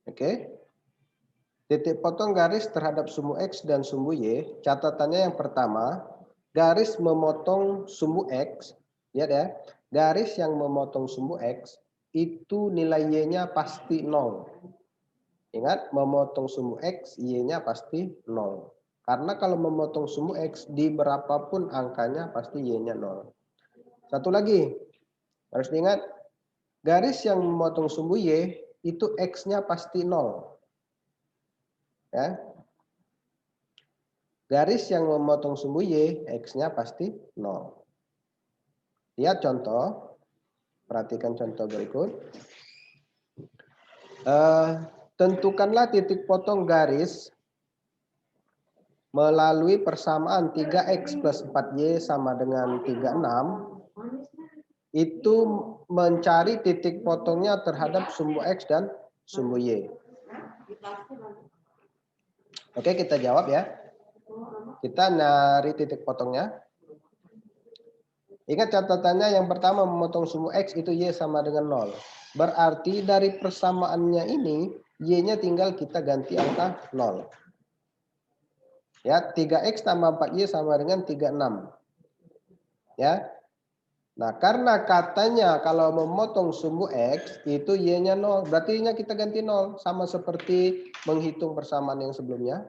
Oke. Titik potong garis terhadap sumbu X dan sumbu Y. Catatannya yang pertama, garis memotong sumbu X. Lihat ya, garis yang memotong sumbu X itu nilai Y-nya pasti 0. Ingat, memotong sumbu X, Y-nya pasti 0. Karena kalau memotong sumbu X, di berapapun angkanya pasti Y-nya 0. Satu lagi, harus diingat, garis yang memotong sumbu Y, itu X-nya pasti 0. Ya. Garis yang memotong sumbu Y, X-nya pasti 0. Lihat contoh, perhatikan contoh berikut. Tentukanlah titik potong garis melalui persamaan 3X plus 4Y sama dengan 36, itu mencari titik potongnya terhadap sumbu X dan sumbu Y. Oke, kita jawab ya. Kita nyari titik potongnya. Ingat catatannya yang pertama, memotong sumbu X itu Y sama dengan 0. Berarti dari persamaannya ini, Y-nya tinggal kita ganti angka 0. Ya, 3X tambah 4Y sama dengan 36. Ya. Nah, karena katanya kalau memotong sumbu X itu Y-nya 0, berarti Y-nya kita ganti 0. Sama seperti menghitung persamaan yang sebelumnya.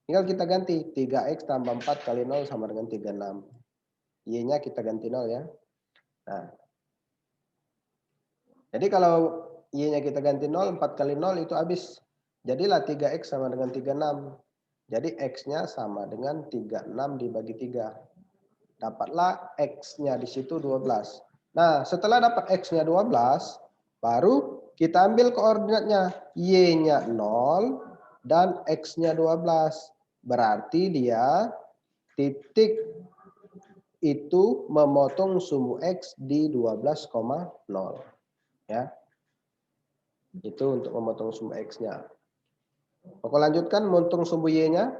Tinggal kita ganti 3X tambah 4 kali 0 sama dengan 36. Y-nya kita ganti 0 ya. Nah, jadi kalau Y-nya kita ganti 0, 4 kali 0 itu habis. Jadilah 3X sama dengan 36. Jadi X-nya sama dengan 36 dibagi 3. Dapatlah X-nya di situ 12. Nah, setelah dapat X-nya 12, baru kita ambil koordinatnya. Y-nya 0 dan X-nya 12. Berarti dia titik itu memotong sumbu X di 12,0. Ya. Itu untuk memotong sumbu X-nya. Oke, lanjutkan memotong sumbu Y-nya.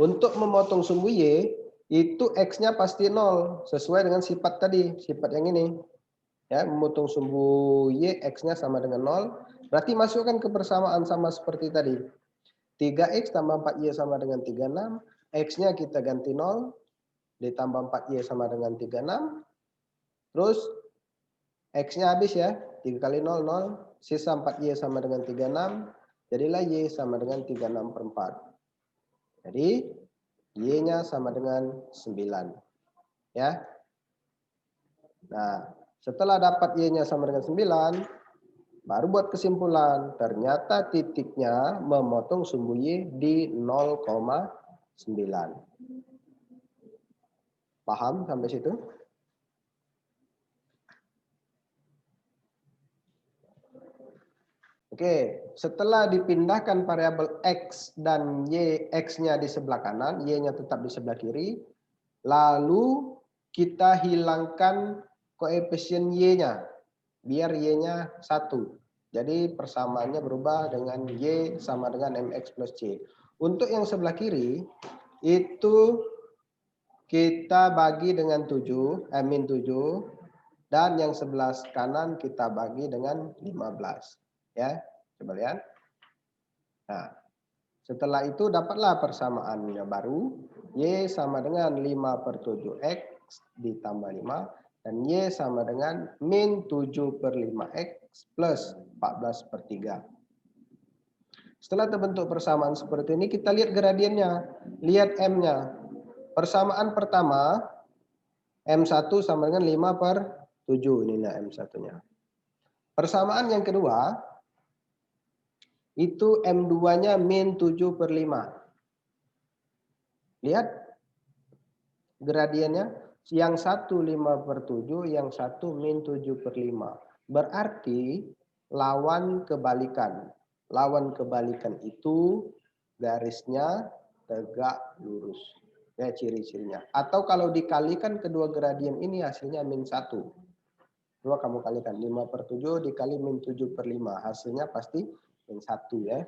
Untuk memotong sumbu Y, itu X-nya pasti 0. Sesuai dengan sifat tadi, sifat yang ini. Ya, memotong sumbu Y, X-nya sama dengan 0. Berarti masukkan ke persamaan sama seperti tadi. 3X tambah 4Y sama dengan 36. X-nya kita ganti 0. Ditambah 4Y sama dengan 36. Terus X-nya habis ya. 3 kali 0, 0. Sisa 4Y sama dengan 36. Jadilah Y sama dengan 36 per 4. Jadi Y-nya sama dengan 9. Ya. Nah, setelah dapat Y-nya sama dengan 9, baru buat kesimpulan. Ternyata titiknya memotong sumbu Y di 0,9. Paham sampai situ? Oke, setelah dipindahkan variabel X dan Y, X-nya di sebelah kanan, Y-nya tetap di sebelah kiri, lalu kita hilangkan koefisien Y-nya, biar Y-nya 1. Jadi persamaannya berubah dengan Y sama dengan MX plus C. Untuk yang sebelah kiri, itu kita bagi dengan 7, min 7, dan yang sebelah kanan kita bagi dengan 15. Ya, coba lihat. Nah, setelah itu dapatlah persamaannya baru. Y sama dengan 5 per 7X ditambah 5. Dan Y sama dengan min 7 per 5X plus 14 per 3. Setelah terbentuk persamaan seperti ini, kita lihat gradiennya. Lihat M-nya. Persamaan pertama, M1 sama dengan 5 per 7. Ini M1-nya. Persamaan yang kedua, itu M2-nya min 7 per 5. Lihat gradiennya. Yang satu 5 per 7, yang satu min 7 per 5. Berarti lawan kebalikan. Lawan kebalikan itu garisnya tegak lurus. Ya, ciri-cirinya. Atau kalau dikalikan kedua gradien ini hasilnya min 1. Coba kamu kalikan 5 per 7 dikali min 7 per 5. Hasilnya pasti min 1 ya.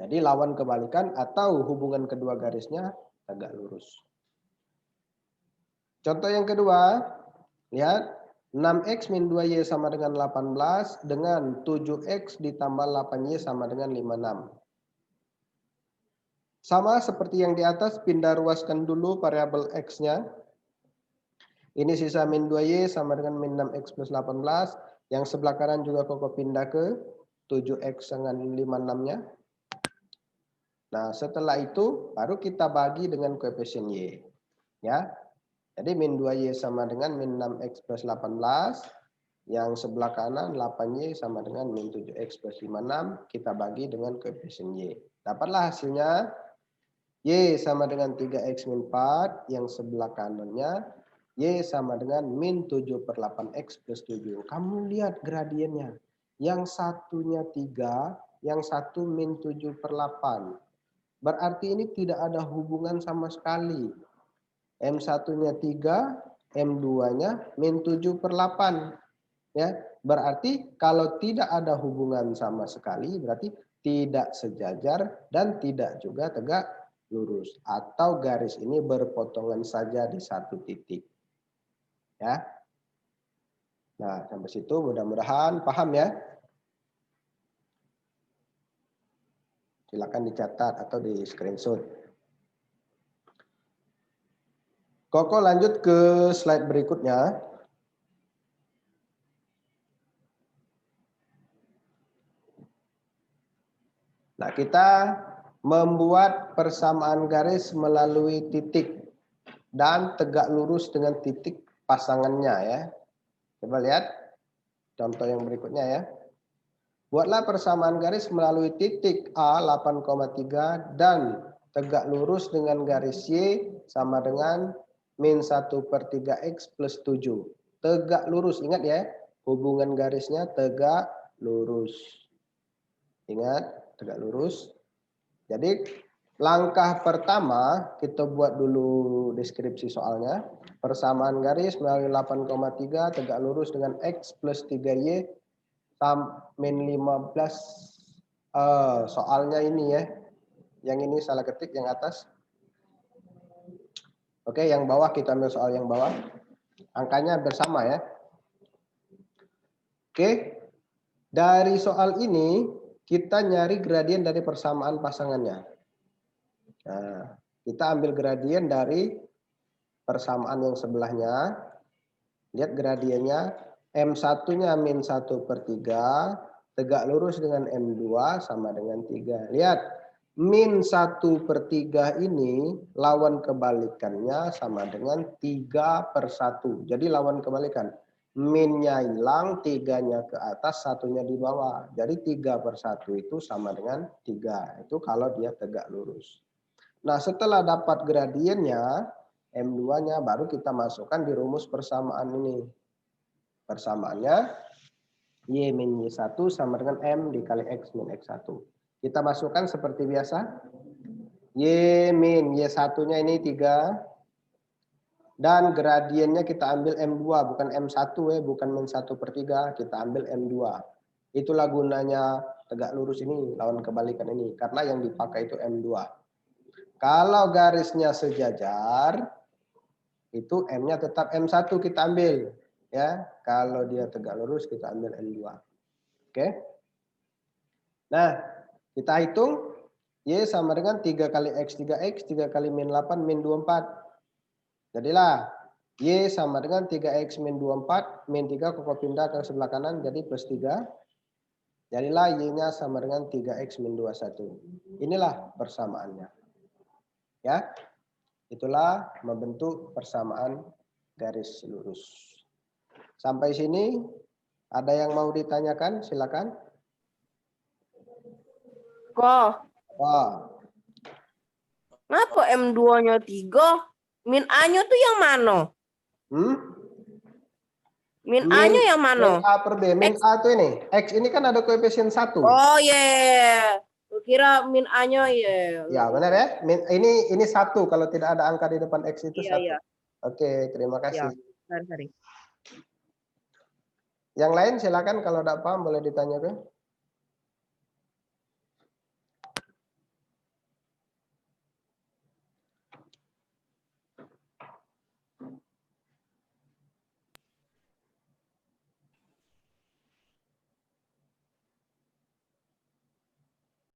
Jadi lawan kebalikan atau hubungan kedua garisnya tegak lurus. Contoh yang kedua, lihat. 6X min 2Y sama dengan 18 dengan 7X ditambah 8Y sama dengan 56. Sama seperti yang di atas, pindah ruaskan dulu variabel X-nya. Ini sisa min 2Y sama dengan min 6X plus 18. Yang sebelah kanan juga Koko pindah ke 7X dengan 56-nya. Nah, setelah itu baru kita bagi dengan koefisien Y. Ya. Jadi min 2Y sama dengan min 6X plus 18. Yang sebelah kanan 8Y sama dengan min 7X plus 56. Kita bagi dengan koefisien Y. Dapatlah hasilnya Y sama dengan 3X min 4. Yang sebelah kanannya Y sama dengan min 7/8X plus 7. Kamu lihat gradiennya. Yang satunya 3, yang satu min 7/8. Berarti ini tidak ada hubungan sama sekali. M1-nya 3, M2-nya min 7/8. Ya, berarti kalau tidak ada hubungan sama sekali, berarti tidak sejajar dan tidak juga tegak lurus. Atau garis ini berpotongan saja di satu titik. Ya. Nah, sampai situ mudah-mudahan paham ya. Silakan dicatat atau di screenshot. Koko lanjut ke slide berikutnya. Nah, kita membuat persamaan garis melalui titik dan tegak lurus dengan titik pasangannya ya. Coba lihat contoh yang berikutnya ya. Buatlah persamaan garis melalui titik A 8,3 dan tegak lurus dengan garis Y sama dengan min 1/3X plus 7. Tegak lurus, ingat ya, hubungan garisnya tegak lurus. Ingat, tegak lurus. Jadi langkah pertama kita buat dulu deskripsi soalnya. Persamaan garis melalui 8,3 tegak lurus dengan X plus 3Y min 15. Soalnya ini ya. Yang ini salah ketik yang atas. Oke, yang bawah kita ambil soal yang bawah. Angkanya bersama ya. Oke. Dari soal ini kita nyari gradien dari persamaan pasangannya. Nah, kita ambil gradien dari persamaan yang sebelahnya. Lihat gradiennya. M1-nya min 1/3, tegak lurus dengan M2 sama dengan 3. Lihat, min 1/3 ini lawan kebalikannya sama dengan 3/1. Jadi lawan kebalikan. Minnya hilang, 3-nya ke atas, 1-nya di bawah. Jadi 3/1 itu sama dengan 3. Itu kalau dia tegak lurus. Nah, setelah dapat gradiennya, M2-nya baru kita masukkan di rumus persamaan ini. Persamaannya Y min Y1 sama dengan M dikali X min X1. Kita masukkan seperti biasa. Y min Y1-nya ini 3. Dan gradiennya kita ambil M2, bukan M1 ya, bukan min 1/3. Kita ambil M2. Itulah gunanya tegak lurus ini, lawan kebalikan ini. Karena yang dipakai itu M2. Kalau garisnya sejajar, itu M-nya tetap M1 kita ambil. Ya, kalau dia tegak lurus kita ambil M2. Oke. Nah, kita hitung Y sama dengan 3 kali X 3X, 3 kali min 8 min 24. Jadilah Y sama dengan 3X min 24, min 3 Koko pindah ke sebelah kanan jadi plus 3. Jadilah Y-nya sama dengan 3X min 21. Inilah persamaannya. Ya. Itulah membentuk persamaan garis lurus. Sampai sini ada yang mau ditanyakan? Silakan. Kok? Wah. Kenapa M2-nya 3? Min A-nya tuh yang mana? Min A-nya yang mana? Min A per B. Min A tuh ini. X ini kan ada koefisien 1. Oh iya. Kira min A-nya ya. Ya, benar ya. Ini 1 kalau tidak ada angka di depan X itu 1. Iya. Oke, terima kasih. Sorry. Yang lain silakan kalau tidak paham boleh ditanyakan.